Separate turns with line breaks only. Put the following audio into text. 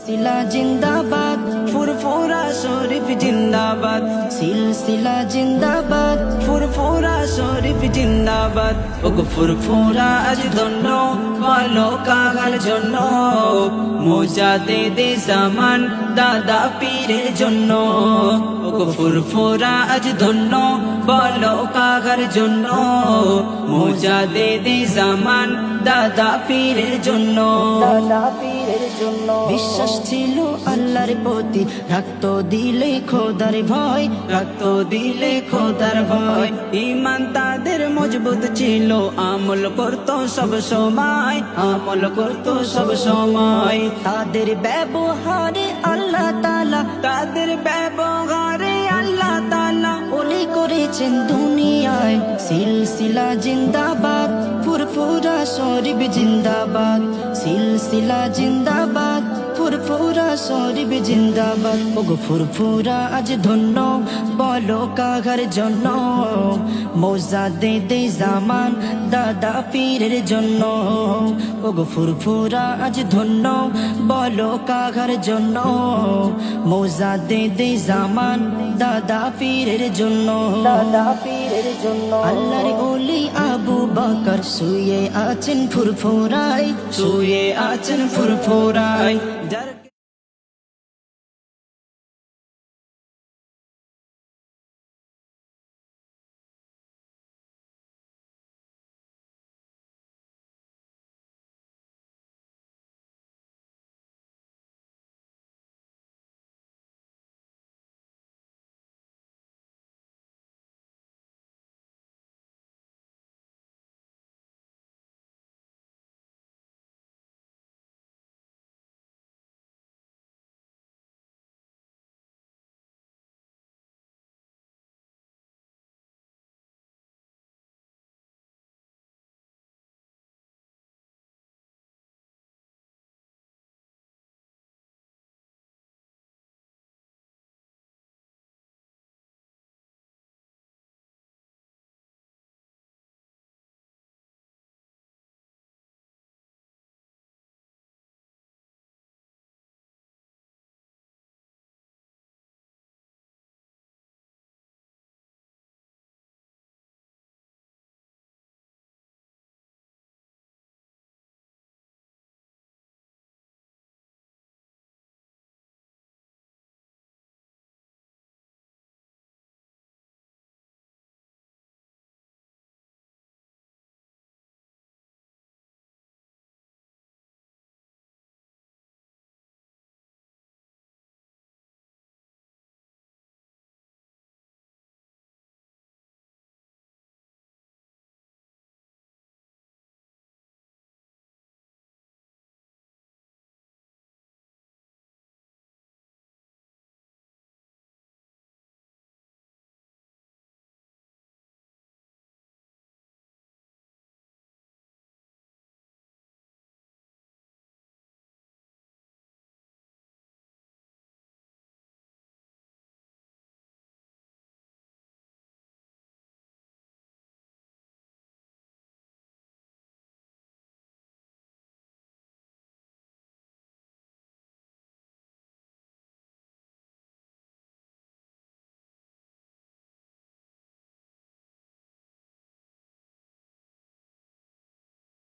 সিলসিলা জিন্দাবাদ, ফুরফুরা শরীফ জিন্দাবাদ। সিলসিলা জিন্দাবাদ, ফুরফুরা শরীফ জিন্দাবাদ। ওগো ফুরফুরা আজ ধন্য, বলো কাহার জন্য? মুজাদ্দিদে জামান দাদা পীরের জন্য। ওগো ফুরফুরা আজ ধন্য, বলো কাহার জন্য? মুজাদ্দিদে জামান দাদা পীরের জন্য। দাদা পীরের জন্য বিশ্বাস ছিল আল্লাহর প্রতি, রাখতো দিলে খোদার ভয়, রাখতো দিলে খোদার ভয়। ঈমান তাদের মজবুত ছিল, আমল করতো সব সময়, আমল করতো সব সময়। তাদের ব্যবহারে আল্লাহ তাআলা, তাদের ব্যবহারে আল্লাহ তাআলা ওলি করেছেন দুনিয়ায়। সিলসিলা জিন্দাবাদ, ফুরফুরা শরীফ জিন্দাবাদ। সিলসিলা জিন্দাবাদ, ফুরফুরা শরীফ জিন্দাবাদ। ওগো ফুরফুরা আজ ধন্য, বলো কাহার জন্য? মুজাদ্দিদে জামান দাদা পীরের জন্য। ওগো ফুরফুরা আজ ধন্য, বলো কাহার জন্য? মুজাদ্দিদে জামান দাদা পীরের জন্য। দাদা পীরের জন্য আল্লাহর ওলি আবু বকর শুয়ে আছেন ফুরফুরায়, শুয়ে আছেন ফুরফুরায়।